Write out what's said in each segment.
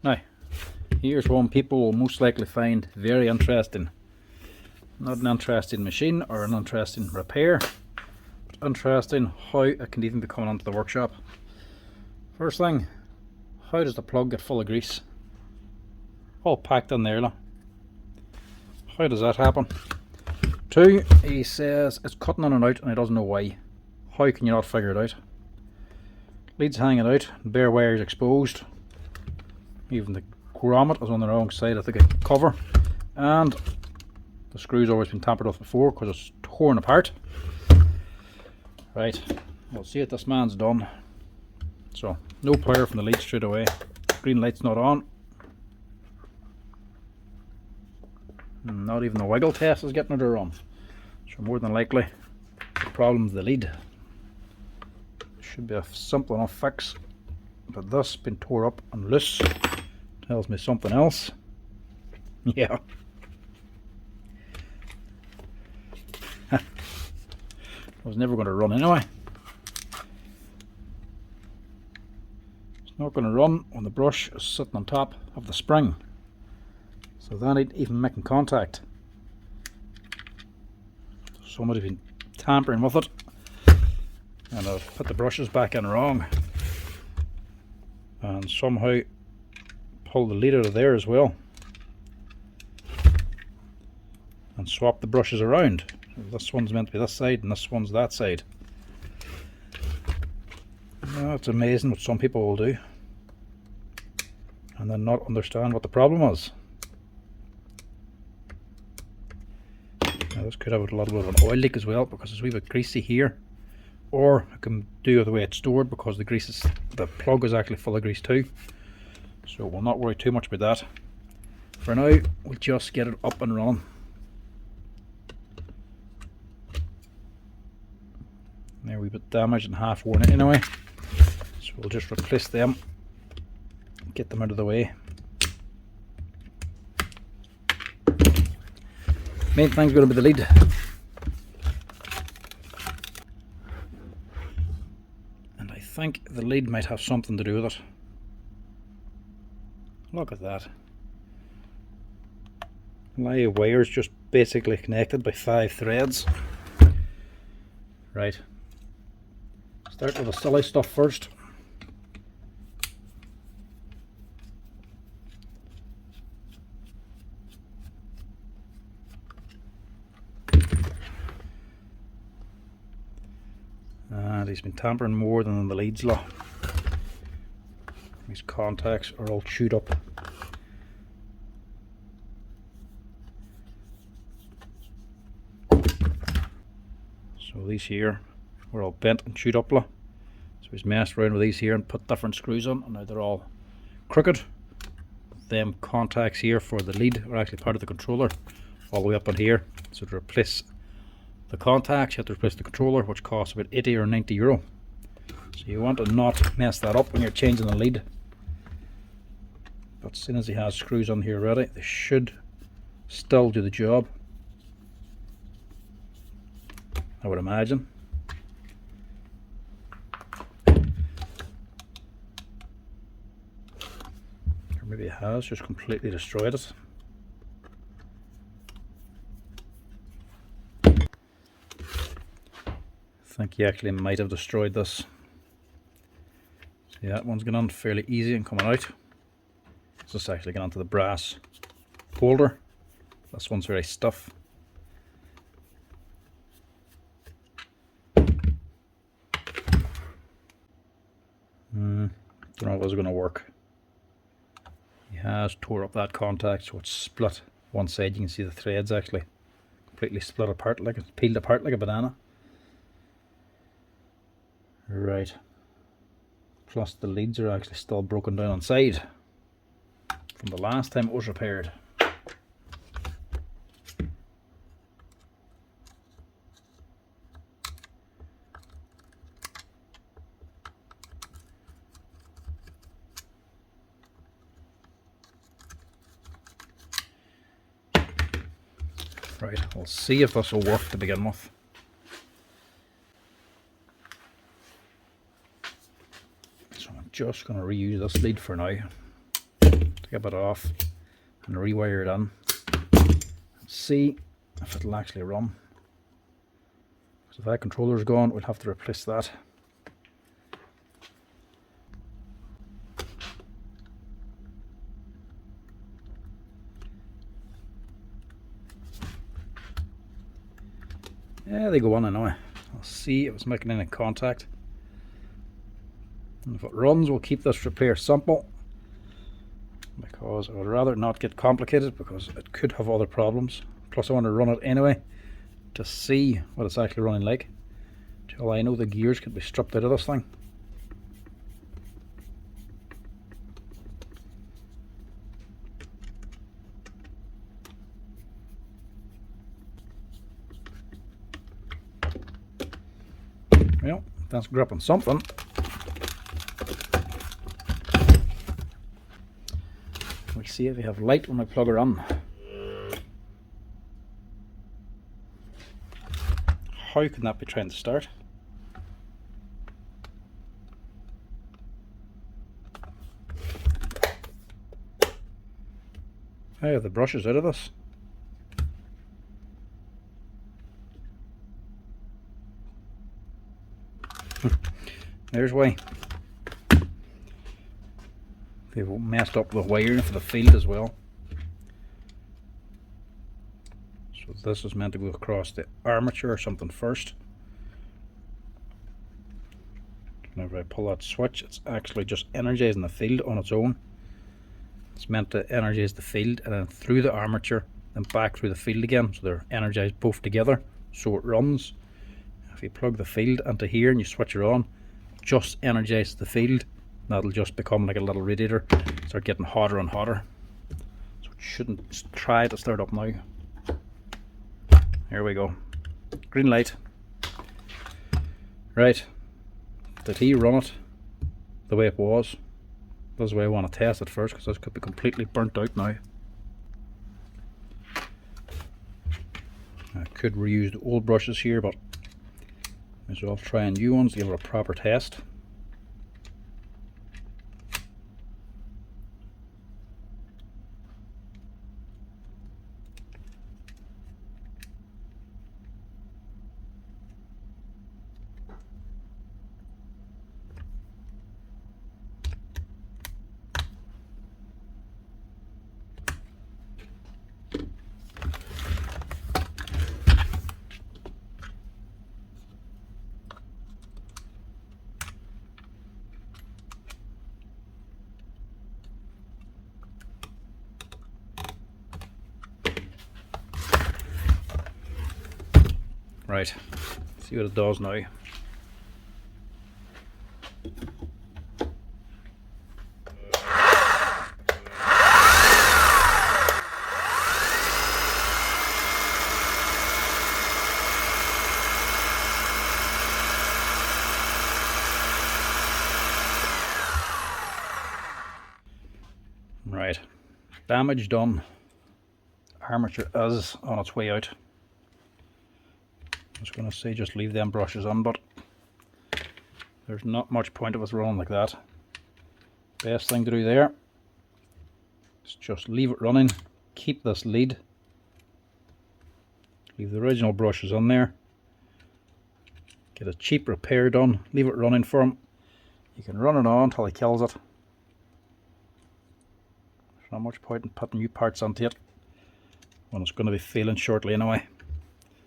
Now, here's one people will most likely find very interesting. Not an interesting machine or an interesting repair, but interesting how it can even be coming onto the workshop. First thing, how does the plug get full of grease? All packed in there, look. How does that happen? 2, he says it's cutting in and out and he doesn't know why. How can you not figure it out? Leads hanging out, bare wires exposed. Even the grommet is on the wrong side of the cover. And the screw's always been tampered with before because it's torn apart. Right, we'll see what this man's done. So, no power from the lead straight away. Green light's not on. Not even the wiggle test is getting it to run. So more than likely, the problem's the lead. Should be a simple enough fix. But this been tore up and loose tells me something else. Yeah. I was never going to run anyway. It's not going to run when the brush is sitting on top of the spring. So that ain't even making contact. Somebody's been tampering with it. And I've put the brushes back in wrong. And somehow pulled the lead out of there as well. And swap the brushes around. This one's meant to be this side and this one's that side. Now, it's amazing what some people will do and then not understand what the problem is. Now, this could have a little bit of an oil leak as well because it's a wee bit greasy here, or I can do it the way it's stored because the plug is actually full of grease too, so we'll not worry too much about that. For now, we'll just get it up and running. They're a wee bit damaged and half worn out anyway, so we'll just replace them, get them out of the way. Main thing's going to be the lead. And I think the lead might have something to do with it. Look at that. My wire's just basically connected by 5 threads. Right. Start with the silly stuff first. And he's been tampering more than the leads lot. These contacts are all chewed up. So these here were all bent and chewed up. So he's messed around with these here and put different screws on, and now they're all crooked. Them contacts here for the lead are actually part of the controller all the way up in here. So to replace the contacts, you have to replace the controller, which costs about 80 or 90 euro. So you want to not mess that up when you're changing the lead. But as soon as he has screws on here ready, they should still do the job, I would imagine. Or maybe it has just completely destroyed it. I think he actually might have destroyed this. See, that one's going on fairly easy and coming out. It's just actually going onto the brass holder. This one's very stiff. Don't know if it's going to work. He has tore up that contact, so it's split one side. You can see the threads actually completely split apart, like it's peeled apart like a banana. Right. Plus the leads are actually still broken down on side from the last time it was repaired. Right, we'll see if this will work to begin with. So I'm just going to reuse this lead for now. Skip it off and rewire it in. And see if it'll actually run. So if that controller's gone, we'll have to replace that. Yeah, they go on and on. I'll see if it's making any contact. And if it runs, we'll keep this repair simple, because I would rather not get complicated, because it could have other problems. Plus I want to run it anyway to see what it's actually running like. Till I know the gears could be stripped out of this thing. Well, that's gripping something. We'll see if we have light when I plug her in. How can that be trying to start? I have the brushes out of this. There's why. They've messed up the wiring for the field as well. So this is meant to go across the armature or something first. Whenever I pull that switch, it's actually just energizing the field on its own. It's meant to energize the field and then through the armature, then back through the field again. So they're energized both together, so it runs. If you plug the field into here and you switch it on, just energize the field. That'll just become like a little radiator, start getting hotter and hotter. So it shouldn't try to start up now. Here we go. Green light. Right. Did he run it the way it was? That's the way I want to test it first, because this could be completely burnt out now. I could reuse the old brushes here, but might as well try new ones to give it a proper test. Right, see what it does now. Right, damage done. Armature is on its way out. I was going to say just leave them brushes on, but there's not much point of us running like that. Best thing to do there is just leave it running, keep this lead, leave the original brushes on there, get a cheap repair done, leave it running for him. You can run it on until he kills it. There's not much point in putting new parts onto it when it's going to be failing shortly anyway.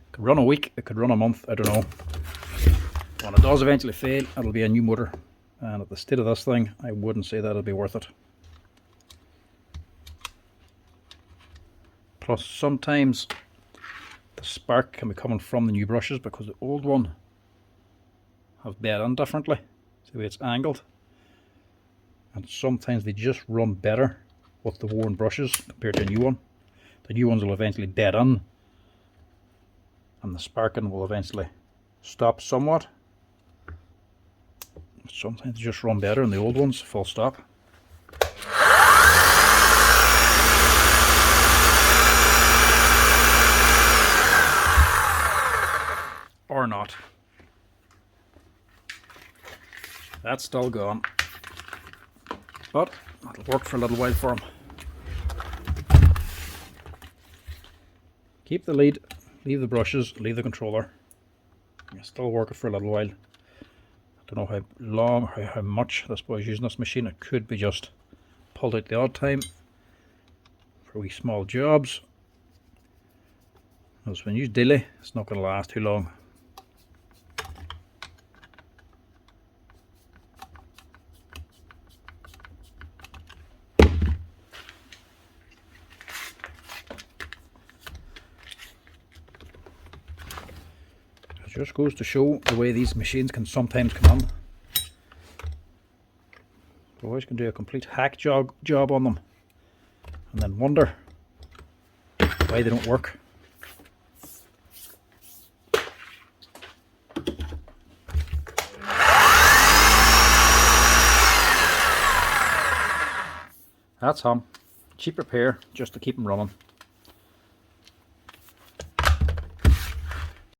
It could run a week, it could run a month, I don't know. When it does eventually fail, it'll be a new motor, and at the state of this thing, I wouldn't say that it'll be worth it. Plus sometimes the spark can be coming from the new brushes because the old one have bed in differently. See the way it's angled, and sometimes they just run better with the worn brushes compared to a new one. The new ones will eventually bed in, and the sparking will eventually stop somewhat. Sometimes they just run better than the old ones, full stop. Or not. That's still gone, but it'll work for a little while for them. Keep the lead, leave the brushes, leave the controller. You still work it for a little while. I don't know how long, how much I suppose using this machine. It could be just pulled out the odd time for wee small jobs. Because when you daily, it's not going to last too long. It just goes to show the way these machines can sometimes come on. Boys can do a complete hack job on them and then wonder why they don't work. That's cheap repair just to keep them running.